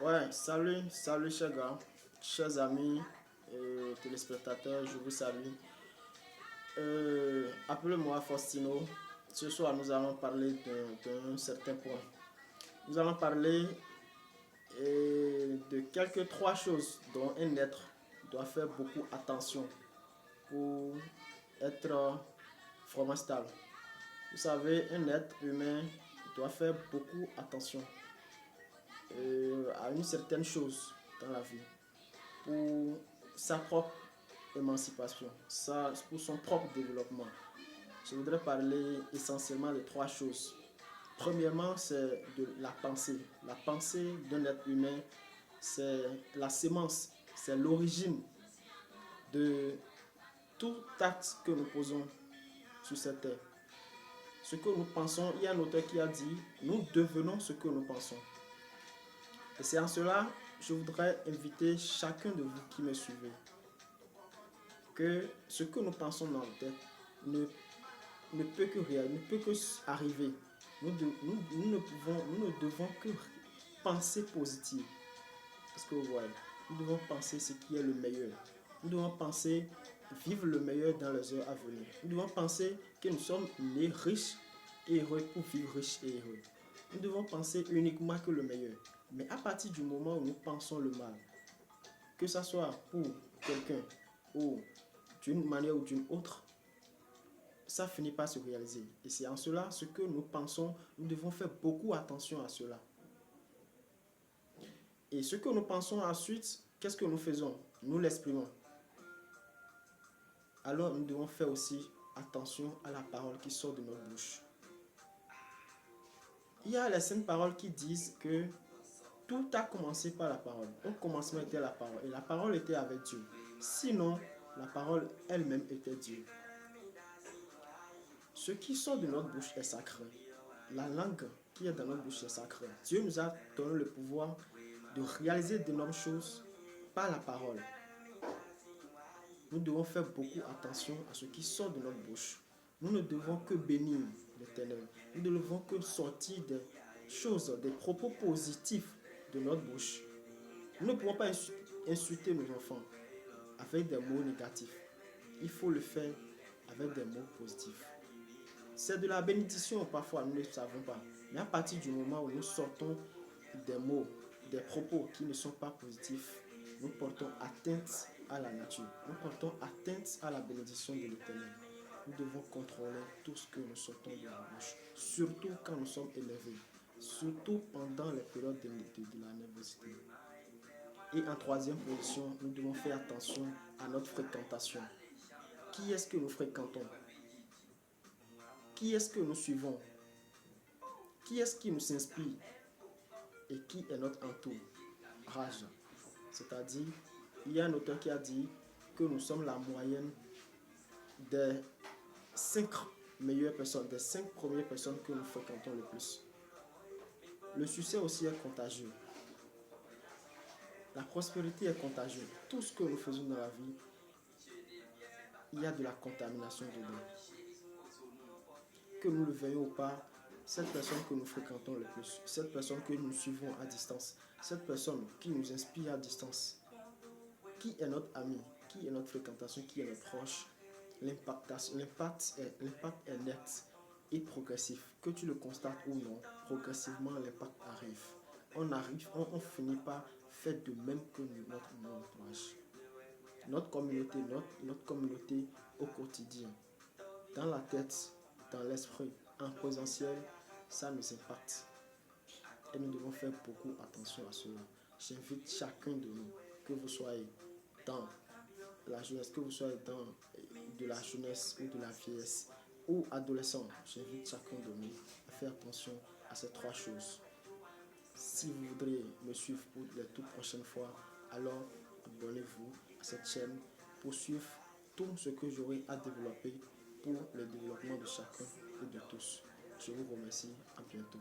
Ouais, salut chers gars, chers amis et téléspectateurs, je vous salue. Appelez-moi Faustino. Ce soir, nous allons parler d'un certain point. Nous allons parler de quelques trois choses dont un être doit faire beaucoup attention pour être vraiment stable. Vous savez, un être humain doit faire beaucoup attention à une certaine chose dans la vie pour sa propre émancipation, pour son propre développement. Je voudrais parler essentiellement de trois choses. Premièrement, c'est de la pensée. La pensée d'un être humain, c'est la sémence, c'est l'origine de tout acte que nous posons sur cette terre. Ce que nous pensons, il y a un auteur qui a dit, nous devenons ce que nous pensons. Et c'est en cela, je voudrais inviter chacun de vous qui me suivez que ce que nous pensons dans notre tête ne peut que réaliser, ne peut que arriver. Nous ne devons que penser positif. Parce que vous voyez, nous devons penser ce qui est le meilleur. Nous devons penser vivre le meilleur dans les heures à venir. Nous devons penser que nous sommes nés riches et heureux pour vivre riches et heureux. Nous devons penser uniquement que le meilleur. Mais à partir du moment où nous pensons le mal, que ce soit pour quelqu'un ou d'une manière ou d'une autre, ça finit par se réaliser. Et c'est en cela, ce que nous pensons, nous devons faire beaucoup attention à cela. Et ce que nous pensons ensuite, qu'est-ce que nous faisons? Nous l'exprimons. Alors nous devons faire aussi attention à la parole qui sort de notre bouche. Il y a les saintes paroles qui disent que tout a commencé par la parole. Au commencement était la parole et la parole était avec Dieu. Sinon, la parole elle-même était Dieu. Ce qui sort de notre bouche est sacré. La langue qui est dans notre bouche est sacrée. Dieu nous a donné le pouvoir de réaliser d'énormes choses par la parole. Nous devons faire beaucoup attention à ce qui sort de notre bouche. Nous ne devons que bénir l'Éternel. Nous ne devons que sortir des choses, des propos positifs de notre bouche. Nous ne pouvons pas insulter nos enfants avec des mots négatifs. Il faut le faire avec des mots positifs. C'est de la bénédiction parfois, nous ne le savons pas. Mais à partir du moment où nous sortons des mots, des propos qui ne sont pas positifs, nous portons atteinte à la nature. Nous portons atteinte à la bénédiction de l'Éternel. Nous devons contrôler tout ce que nous sortons de la bouche, surtout quand nous sommes élevés, surtout pendant les périodes de la nervosité. Et en troisième position, nous devons faire attention à notre fréquentation. Qui est-ce que nous fréquentons? Qui est-ce que nous suivons? Qui est-ce qui nous inspire? Et qui est notre entourage? C'est-à-dire, il y a un auteur qui a dit que nous sommes la moyenne des 5 meilleures personnes, des 5 premières personnes que nous fréquentons le plus. Le succès aussi est contagieux. La prospérité est contagieuse. Tout ce que nous faisons dans la vie, il y a de la contamination dedans. Que nous le veuillons ou pas, cette personne que nous fréquentons le plus, cette personne que nous suivons à distance, cette personne qui nous inspire à distance, qui est notre ami, qui est notre fréquentation, qui est notre proche, l'impact est net et progressif. Que tu le constates ou non, progressivement l'impact arrive. On finit par faire de même que notre entourage. Notre communauté au quotidien, dans la tête, dans l'esprit, en présentiel, ça nous impacte. Et nous devons faire beaucoup attention à cela. J'invite chacun de nous, que vous soyez dans la jeunesse, que vous soyez dans de la jeunesse ou de la vieillesse ou adolescent, j'invite chacun de nous à faire attention à ces trois choses. Si vous voudrez me suivre pour les toutes prochaines fois, alors abonnez-vous à cette chaîne pour suivre tout ce que j'aurai à développer pour le développement de chacun et de tous. Je vous remercie, à bientôt.